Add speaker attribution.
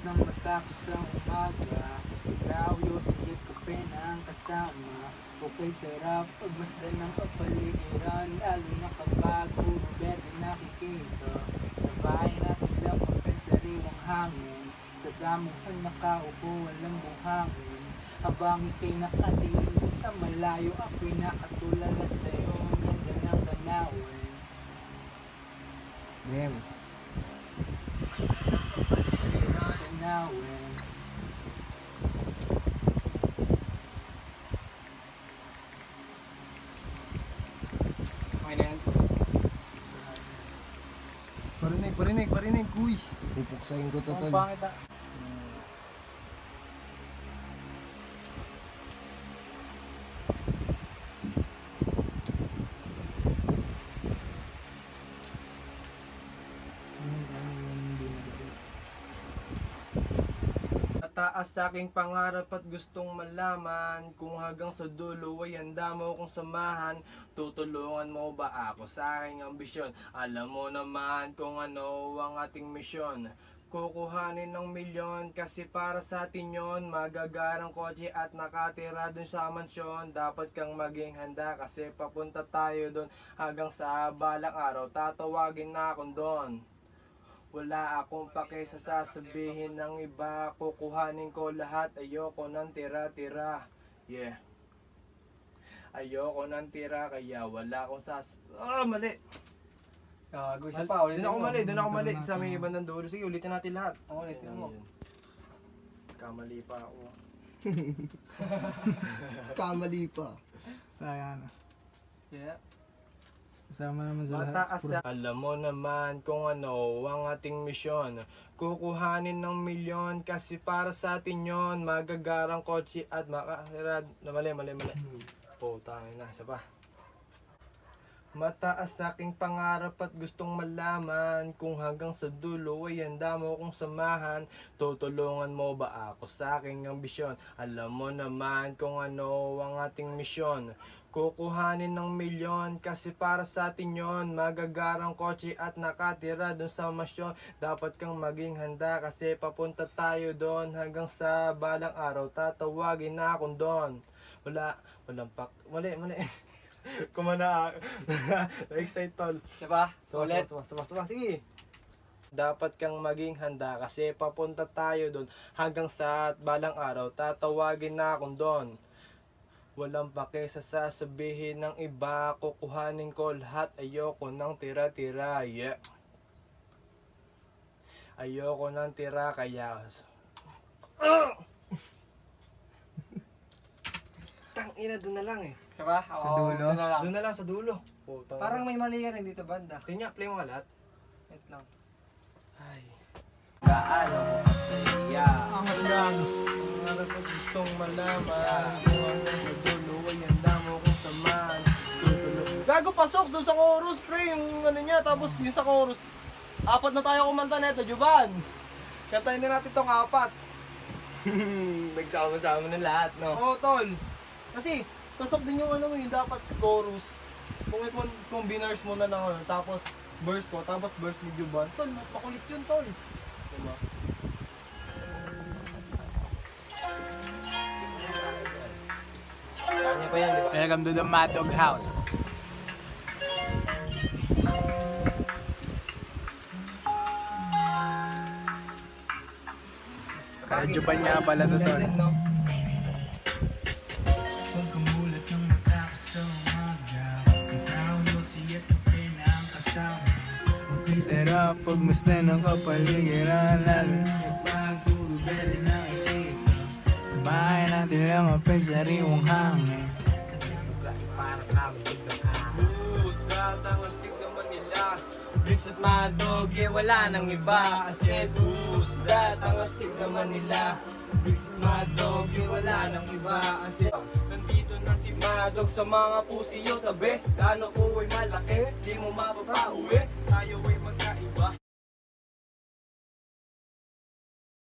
Speaker 1: ng mata ko sa umaga. Ikaw, yosi at kape na ang kasama. Okay, sarap pagmasdan ng kapaligiran. Lalo na kapag puro berde nakikita. Sa bahay natin lang sariwang hangin. Sa damuhan nakaupo, walang buhangin. Habang ika'y nakatingin ko sa malayo, ako'y nakatulala sa'yo. Ang ganda ng tanawin.
Speaker 2: Damn.
Speaker 1: Tanawin.
Speaker 2: Okay na yan. Parinig, kuis. Pupuksain ko to,
Speaker 1: Ang
Speaker 2: tol.
Speaker 1: pangit ah.
Speaker 3: Mataas sa aking pangarap at gustong malaman kung hanggang sa dulo ay handa mo kong samahan. Tutulungan mo ba ako sa aking ambisyon? Alam mo naman kung ano ang ating misyon. Kukuhanin ng milyon kasi para sa atin yon. Magagarang kotse at nakatira dun sa mansyon. Dapat kang maging handa kasi papunta tayo dun. Hanggang sa balang araw tatawagin na akong doon. Wala akong pake sa sasabihin ng iba. Kukuhanin ko lahat. Ayoko ng tira-tira. Yeah. Ayoko ng tira kaya wala akong mali.
Speaker 2: Gago, isa pa.
Speaker 3: Doon ako mali. Sa may bandang dulo. Sige, ulitin natin lahat.
Speaker 2: Ulitin mo.
Speaker 3: Ayun. Kamali pa ako.
Speaker 2: Kamali pa.
Speaker 1: Sayang.
Speaker 3: Yeah.
Speaker 1: Kasama naman sa lahat.
Speaker 3: Mataas sa alam mo naman kung ano ang ating misyon. Kukuhanin ng milyon kasi para sa atin yon. Magagarang kotse at makahirad. Mali. Tangin na, isa pa. Mataas sa aking pangarap at gustong malaman kung hanggang sa dulo ay handa mo kong samahan. Tutulungan mo ba ako sa aking ambisyon? Alam mo naman kung ano ang ating misyon. Kukuhanin ng milyon kasi para sa atin yon. Magagarang kotse at nakatira dun sa masyon. Dapat kang maging handa kasi papunta tayo doon. Hanggang sa balang araw tatawagin na akong doon. Mali. Kumana. Excited tol.
Speaker 2: Isa pa? Ulit.
Speaker 3: Sige. Dapat kang maging handa kasi papunta tayo doon. Hanggang sa balang araw tatawagin na akong doon. Walang pake sa sasabihin ng iba. Kukuhanin ko lahat. Ayoko ng tira-tira. Yeah. Ayoko ng tira kaya Tangina, doon na lang eh.
Speaker 2: Isa pa?
Speaker 1: Sa dulo?
Speaker 3: Doon na lang sa dulo.
Speaker 2: Parang may mali ka rin dito, banda.
Speaker 3: Tingnan, play mo ka lahat.
Speaker 2: Wait lang.
Speaker 3: Ay. Gaano mo kasaya.
Speaker 1: Ang hanggang.
Speaker 3: Pangarap at gustong malaman kung hanggang sa dulo ay handa mo kong samahan. Gago, pasok doon sa chorus, pre. Yung ano niya, tapos yung sa chorus. Apat na tayo kumanta neto, Juban. Kantahin na natin tong apat. Nagsama-sama na lahat, no? Oo, tol. Kasi, pasok din yung ano mo, yung dapat chorus. Kung may combiners mo na lang, ano, tapos verse ko, tapos verse ni Juban. Tol, makulit yun, tol. Diba? Kanya pa yan, diba?
Speaker 1: Welcome to the Mad Dog House. Medyo pa niya pala to tol. Pagkamulat ng mata ko sa umaga. Ikaw, yosi at kape na ang kasama. Okay, sarap pagmasdan ng kapaligiran. Lalo na kapag puro berde nakikita. Sa bahay natin lang sariwang hangin.
Speaker 3: Para kami biglang lahat ang astig naman nila. Bricks at Madog, eh wala nang iba. Kasi that ang astig naman nila. Bricks at Madog, eh wala nang iba. Kasi nandito na si Madog sa mga pusiyo tabi. Gano ko ay malaki, di mo mapapauwi. Tayo ay magkaiba.